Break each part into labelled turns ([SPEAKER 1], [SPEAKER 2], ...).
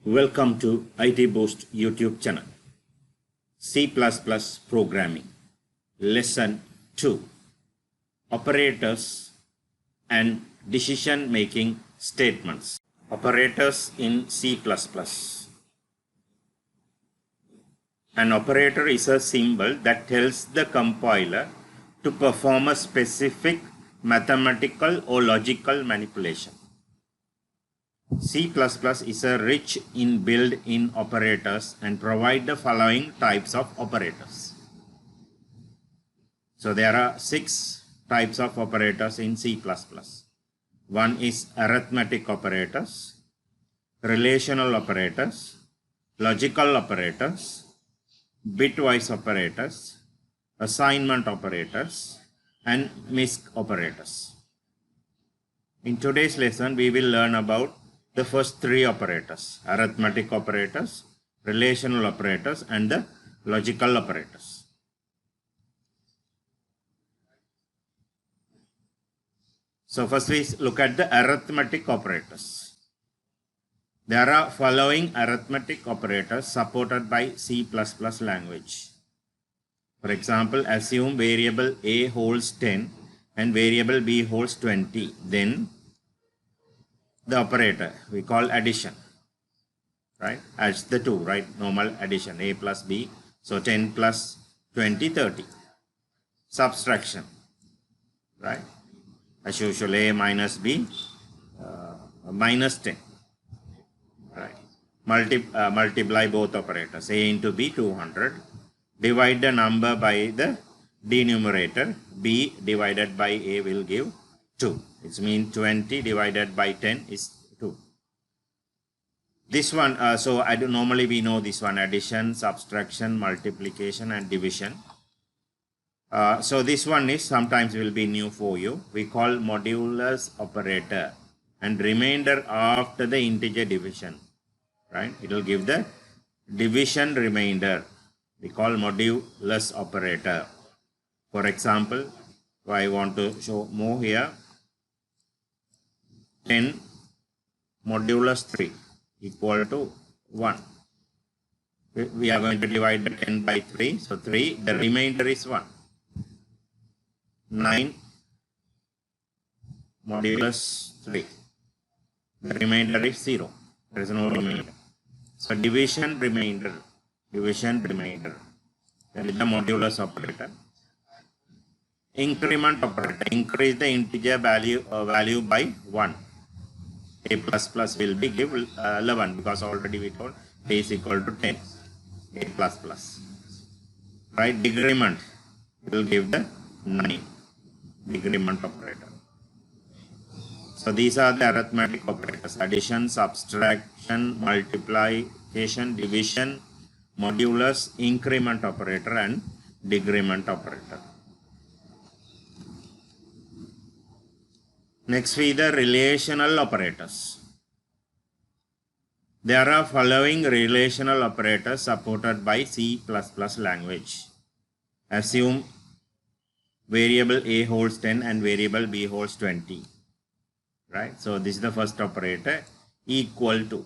[SPEAKER 1] Welcome to IT Boost YouTube channel. C++ Programming Lesson 2 Operators and Decision Making Statements. Operators in C++. An operator is a symbol that tells the compiler to perform a specific mathematical or logical manipulation. C++ is a rich in built-in operators and provide the following types of operators. So there are 6 types of operators in C++. One is arithmetic operators, relational operators, logical operators, bitwise operators, assignment operators, and MISC operators. In today's lesson, we will learn about the first 3 operators: arithmetic operators, relational operators, and the logical operators. So first we look at the arithmetic operators. There are following arithmetic operators supported by C++ language. For example, assume variable A holds 10 and variable B holds 20. Then the operator we call addition, right? Adds the 2, right? Normal addition, A plus B. So 10 plus 20, 30. Subtraction, right? As usual, A minus B minus 10, right? Multiply both operators, A into B, 200. Divide the number by the denominator, B divided by A will give 2. It means 20 divided by 10 is 2. This one, normally we know this one: addition, subtraction, multiplication, and division. So this one is sometimes will be new for you. We call modulus operator, and remainder after the integer division, right? It will give the division remainder. We call modulus operator. For example, I want to show more here. 10 modulus 3 equal to 1. We are going to divide the 10 by 3. So 3, the remainder is 1. 9 modulus 3. The remainder is 0. There is no remainder. So division remainder. That is the modulus operator. Increment operator. Increase the integer value by 1. A plus plus will be give 11 because already we told A is equal to 10. A plus plus. Right? Decrement will give the 9. Decrement operator. So these are the arithmetic operators: addition, subtraction, multiplication, division, modulus, increment operator, and decrement operator. Next we the relational operators. There are following relational operators supported by C++ language. Assume variable A holds 10 and variable B holds 20. Right? So this is the first operator, equal to,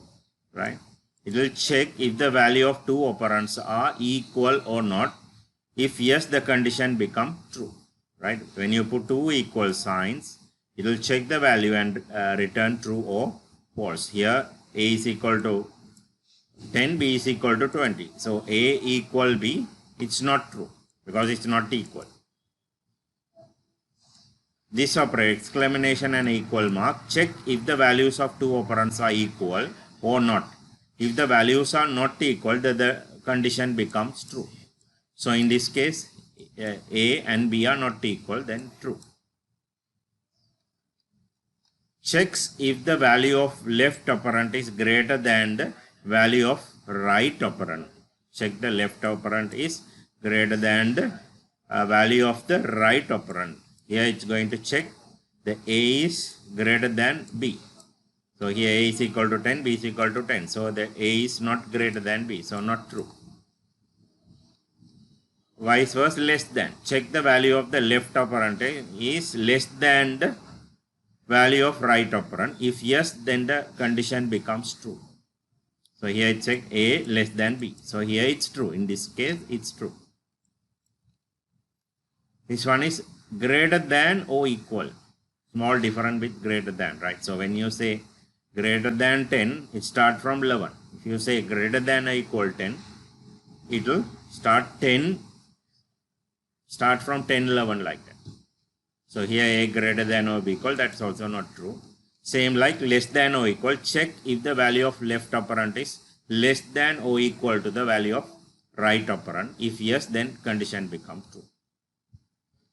[SPEAKER 1] right? It will check if the value of 2 operands are equal or not. If yes, the condition becomes true. Right? When you put 2 equal signs, it will check the value and return true or false. Here A is equal to 10, B is equal to 20. So A equal B, it's not true because it's not equal. This operator, exclamation and equal mark, check if the values of 2 operands are equal or not. If the values are not equal, then the condition becomes true. So in this case, A and B are not equal, then true. Checks if the value of left operand is greater than the value of right operand. Check the left operand is greater than the value of the right operand. Here it's going to check the A is greater than B. So here A is equal to 10, B is equal to 10. So the A is not greater than B, so not true. Vice versa, less than. Check the value of the left operand is less than the value of right operand. If yes, then the condition becomes true. So here it's check A less than B. So here it's true. In this case, it's true. This one is greater than or equal. Small difference with greater than, right? So when you say greater than 10, it starts from 11. If you say greater than or equal 10, it will start from 10, 11 like that. So here A greater than or equal, that's also not true. Same like less than or equal, check if the value of left operand is less than or equal to the value of right operand. If yes, then condition becomes true.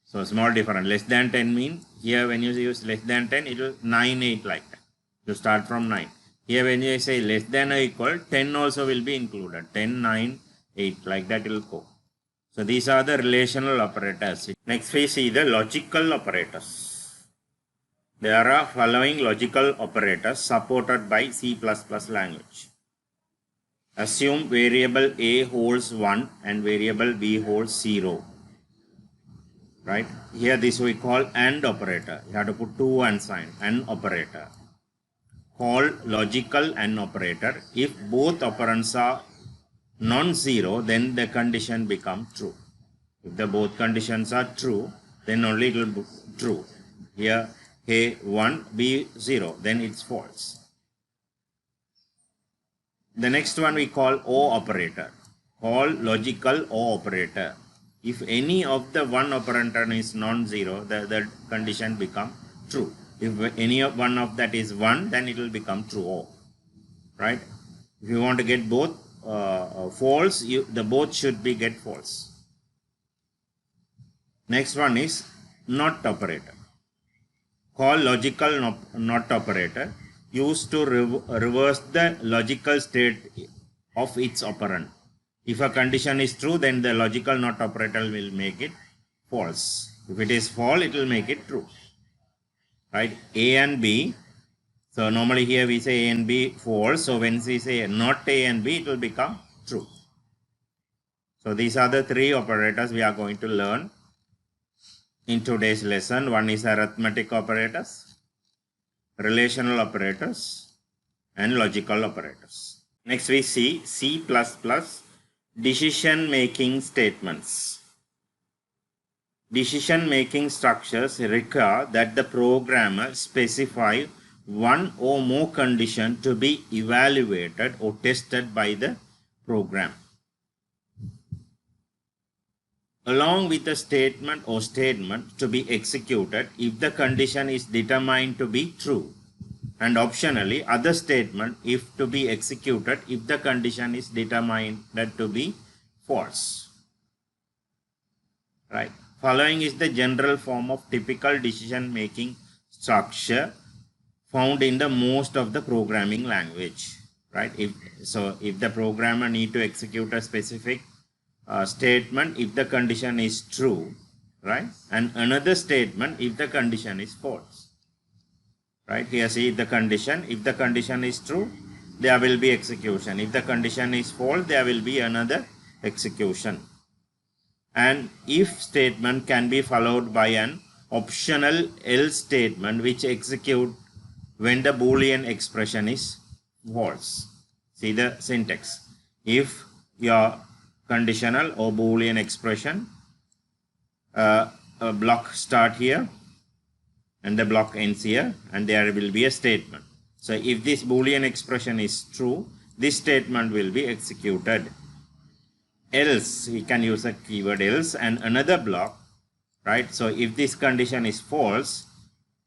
[SPEAKER 1] So small difference, less than 10 mean, here when you use less than 10, it will 9, 8 like that. You start from 9. Here when you say less than or equal, 10 also will be included. 10, 9, 8 like that it will go. So these are the relational operators. Next we see the logical operators. There are following logical operators supported by C++ language. Assume variable A holds 1 and variable B holds 0. Right? Here this we call AND operator. You have to put 2 and sign. AND operator. Called logical AND operator. If both operands are non-zero, then the condition becomes true. If the both conditions are true, then only it will be true. Here A 1, B 0, then it's false. The next one we call O operator. Call logical O operator. If any of the one operator is non-zero, the condition become true. If any of one of that is 1, then it will become true O. Right? If you want to get both false, the both should be get false. Next one is NOT operator. Call logical NOT operator used to reverse the logical state of its operand. If a condition is true, then the logical NOT operator will make it false. If it is false, it will make it true. Right? A and B. So normally here we say A and B false. So when we say not A and B, it will become true. So these are the 3 operators we are going to learn in today's lesson. One is arithmetic operators, relational operators, and logical operators. Next we see C++ decision-making statements. Decision-making structures require that the programmer specify one or more conditions to be evaluated or tested by the program, along with a statement or statements to be executed if the condition is determined to be true, and optionally other statement if to be executed if the condition is determined to be false. Right? Following is the general form of typical decision making structure found in the most of the programming language. Right? If the programmer need to execute a specific statement if the condition is true, right, and another statement if the condition is false. Right? Here see the condition. If the condition is true, there will be execution. If the condition is false, there will be another execution. And if statement can be followed by an optional else statement which execute when the Boolean expression is false. See the syntax. If your conditional or Boolean expression a block start here and the block ends here, and there will be a statement. So if this Boolean expression is true, this statement will be executed. Else, we can use a keyword else and another block, right? So if this condition is false,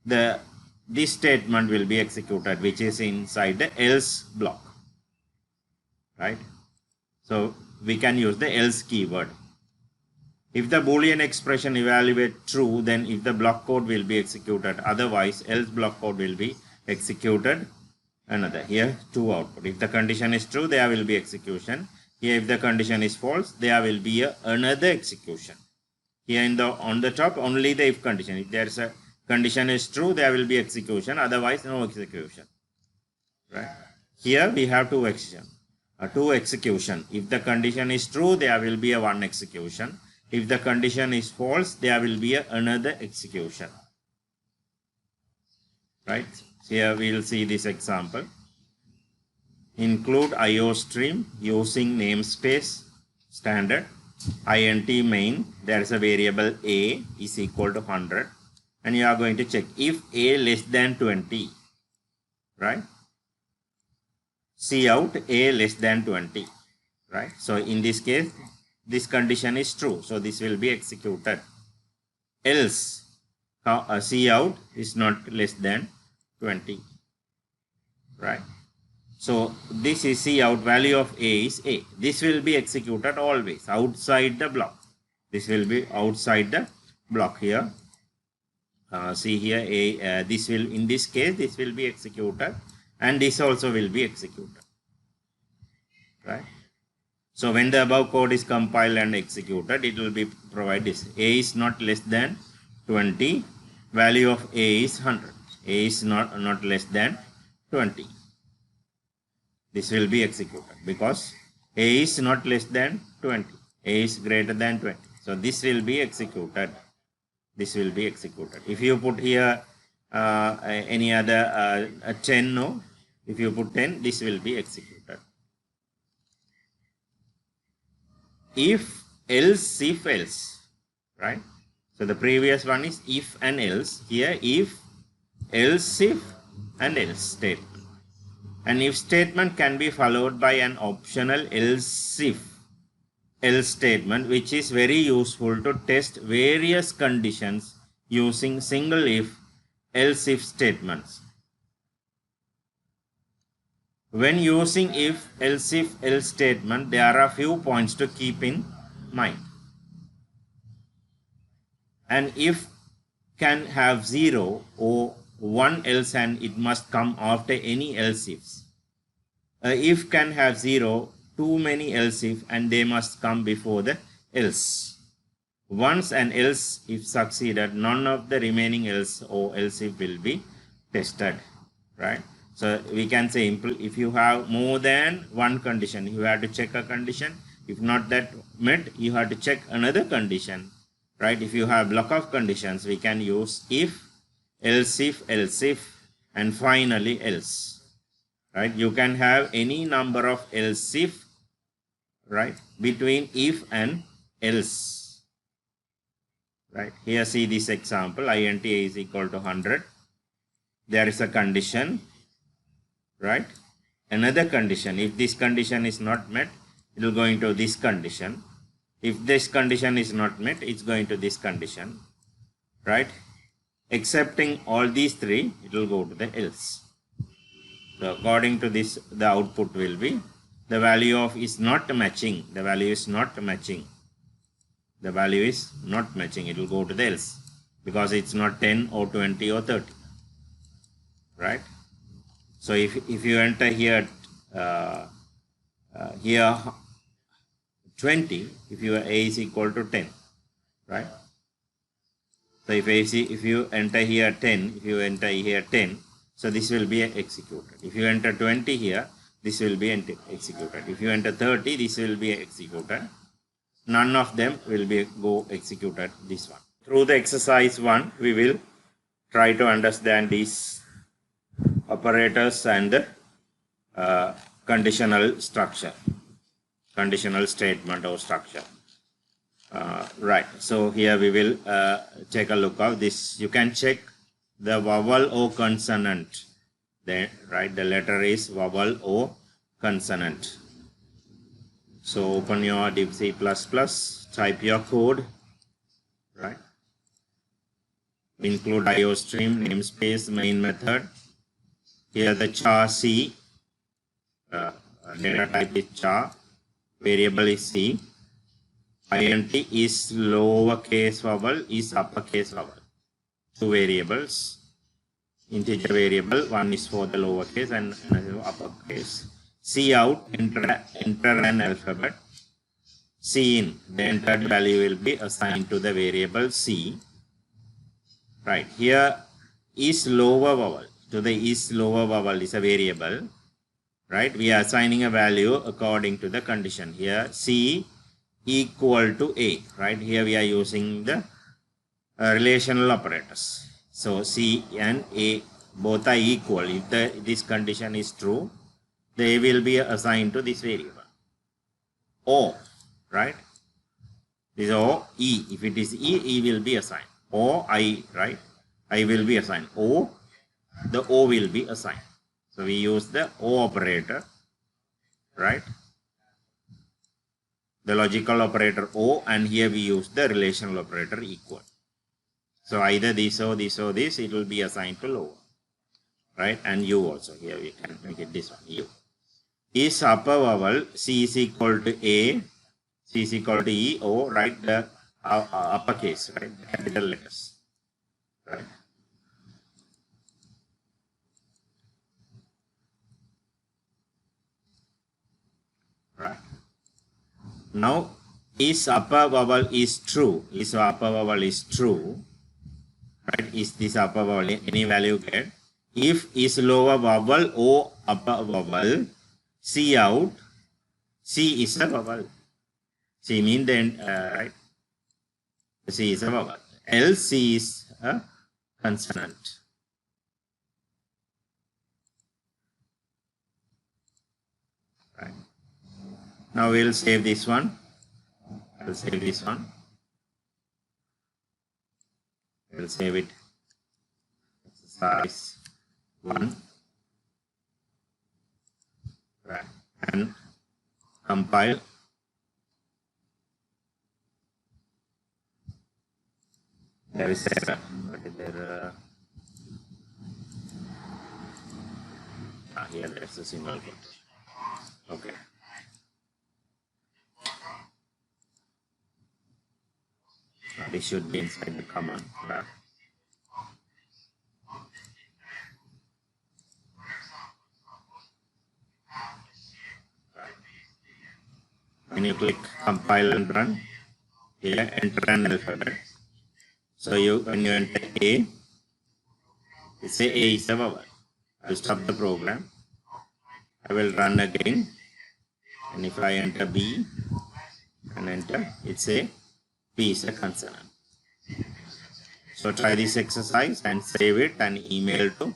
[SPEAKER 1] this statement will be executed, which is inside the else block, right? So we can use the else keyword. If the Boolean expression evaluate true, then if the block code will be executed. Otherwise, else block code will be executed. Another here, 2 output. If the condition is true, there will be execution. Here, if the condition is false, there will be another execution. Here on the top, only the if condition. If there is a condition is true, there will be execution. Otherwise, no execution. Right? Here we have 2 execution. If the condition is true, there will be a 1 execution. If the condition is false, there will be another execution. Right? Here we will see this example. include IOStream using namespace standard int main. There is a variable a is equal to 100, and you are going to check if a less than 20, right? Cout a less than 20, right? So in this case, this condition is true, so this will be executed. Else, Cout is not less than 20, right? So this is Cout, value of a is a. This will be executed always outside the block. This will be outside the block here. See here, this will, in this case, this will be executed, and this also will be executed, right? So when the above code is compiled and executed, it will be provide this. A is not less than 20. Value of a is 100. A is not less than 20. This will be executed because a is not less than 20. A is greater than 20. So this will be executed. This will be executed. If you put here any other 10, no. If you put 10, this will be executed. If, else, if, else, right? So the previous one is if and else. Here if, else, if, and else statement. An if statement can be followed by an optional else if, else statement, which is very useful to test various conditions using single if, else if statements. When using if, else statement, there are a few points to keep in mind. An if can have 0 or 1 else, and it must come after any else ifs. A if can have 0, too many else if, and they must come before the else. Once an else if succeeded, none of the remaining else or else if will be tested, right? So we can say if you have more than one condition, you have to check a condition. If not that met, you have to check another condition, right? If you have block of conditions, we can use if, else if, and finally else, right? You can have any number of else if, right, between if and else, right? Here see this example, int a is equal to 100. There is a condition, right? Another condition, if this condition is not met, it will go into this condition. If this condition is not met, it's going to this condition, right? Accepting all these three, it will go to the else. So according to this, the output will be the value of is not matching. The value is not matching. The value is not matching. It will go to the else because it's not 10 or 20 or 30, right? So if you enter here here 20, if your a is equal to 10, right? So if you enter here 10, if you enter here 10, so this will be executed. If you enter 20 here, this will be executed. If you enter 30, this will be executed. None of them will be go executed, this one. Through the exercise 1, we will try to understand these operators and conditional structure, conditional statement or structure. Right, so here we will take a look of this. You can check the vowel or consonant. Then, right, the letter is vowel or consonant. So open your div C++, type your code, right? Include IOStream, namespace, main method. Here the char C, data type is char, variable is C. int is lowercase vowel, is uppercase vowel. Two variables, integer variable, one is for the lowercase and another uppercase. Cout, enter an alphabet. Cin, the entered value will be assigned to the variable C. Right, here is lower vowel. So the is lower vowel is a variable, right? We are assigning a value according to the condition. Here C equal to A, right? Here we are using the relational operators. So C and A both are equal. If this condition is true, they will be assigned to this variable. O, right? This is O, E. If it is E, E will be assigned. O, I, right? I will be assigned. O, the O will be assigned. So we use the O operator, right? The logical operator O, and here we use the relational operator equal. So either this or this or this, it will be assigned to lower, right? And U also, here we can make it this one, U. Is upper vowel, C is equal to A, C is equal to E, O, right? The uppercase, right? Capital letters, right? Right. Now, is upper vowel is true? Is upper vowel is true? Right? Is this upper vowel any value get? If is lower vowel O upper vowel, C out, C is a vowel. C means then right? C is a vowel. Else C is a consonant. Right. Now we'll save this one. I'll save this one. We'll save it. Exercise 1. Right. And compile. There is error. What is there? Here there's a single quotation. Okay. This should be inside the command. Right. When you click compile and run, here enter an alphabet. So when you enter A, you say A is a vowel. I will stop the program. I will run again. And if I enter B and enter, it's a P is a consonant. So try this exercise and save it and email to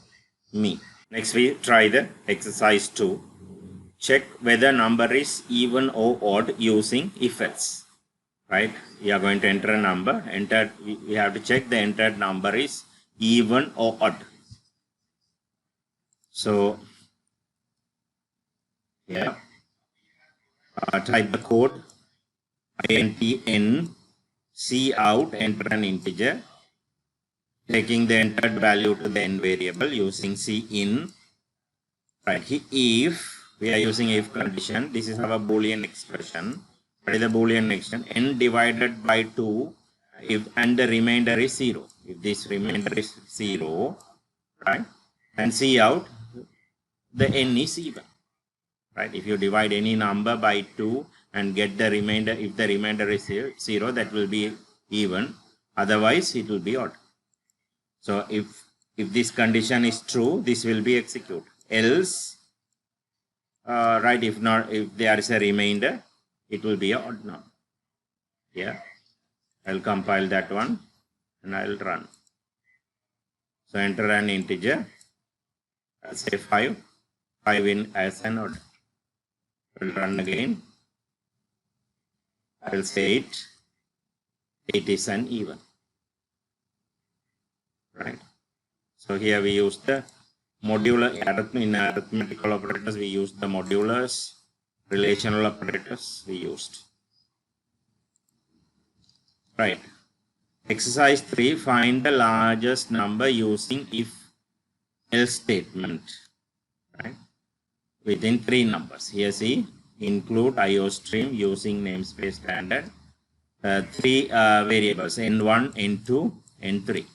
[SPEAKER 1] me. Next we try the exercise 2. Check whether number is even or odd using if else. Right? We are going to enter a number. We have to check the entered number is even or odd. So yeah, type the code int C out, enter an integer, taking the entered value to the n variable using C in. Right, if we are using if condition, this is our Boolean expression. What is the Boolean expression? N divided by 2 and the remainder is 0. If this remainder is 0, right, and C out, the n is even. Right, if you divide any number by 2 and get the remainder, if the remainder is 0, that will be even. Otherwise, it will be odd. So if this condition is true, this will be executed. Else, right, if there is a remainder, it will be an odd number. Yeah, I'll compile that one and I'll run. So enter an integer. I'll say 5 in as an odd. I'll run again. I will say 8 is an even. Right. So here we use the modular, in arithmetical operators we use the modulars, relational operators we used. Right. Exercise 3, find the largest number using if else statement. Right. Within 3 numbers. Here see, include IOStream using namespace standard. 3 variables, n1, n2, n3.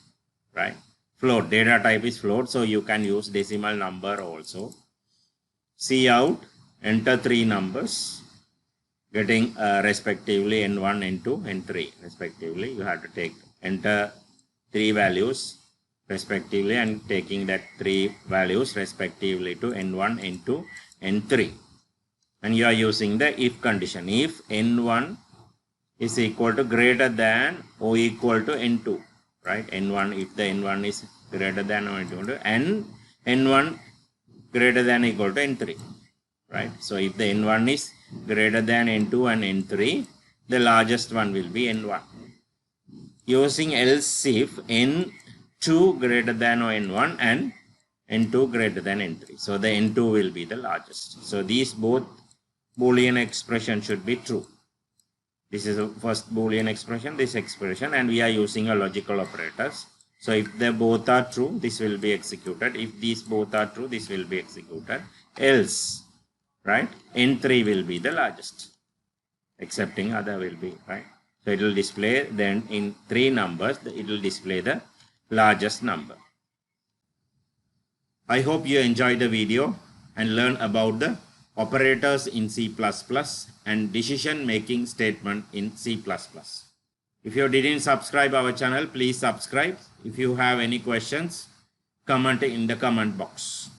[SPEAKER 1] Right. Float, data type is float, so you can use decimal number also. C out, enter 3 numbers, getting respectively n1, n2, n3 respectively. You have to enter 3 values respectively and taking that 3 values respectively to n1, n2, n3. And you are using the if condition. If n1 is equal to greater than or equal to n2, right? N1, if the n1 is greater than or equal to, and n1 greater than or equal to n3, right? So if the n1 is greater than n2 and n3, the largest one will be n1. Using else if n2 greater than or n1 and n2 greater than n3. So the n2 will be the largest. So these both Boolean expression should be true. This is the first Boolean expression, this expression, and we are using a logical operators. So if they both are true, this will be executed. If these both are true, this will be executed. Else, right, n3 will be the largest. Excepting other will be, right. So it will display then in 3 numbers, it will display the largest number. I hope you enjoyed the video and learn about the operators in C++ and decision making statement in C++. If you didn't subscribe our channel, please subscribe. If you have any questions, comment in the comment box.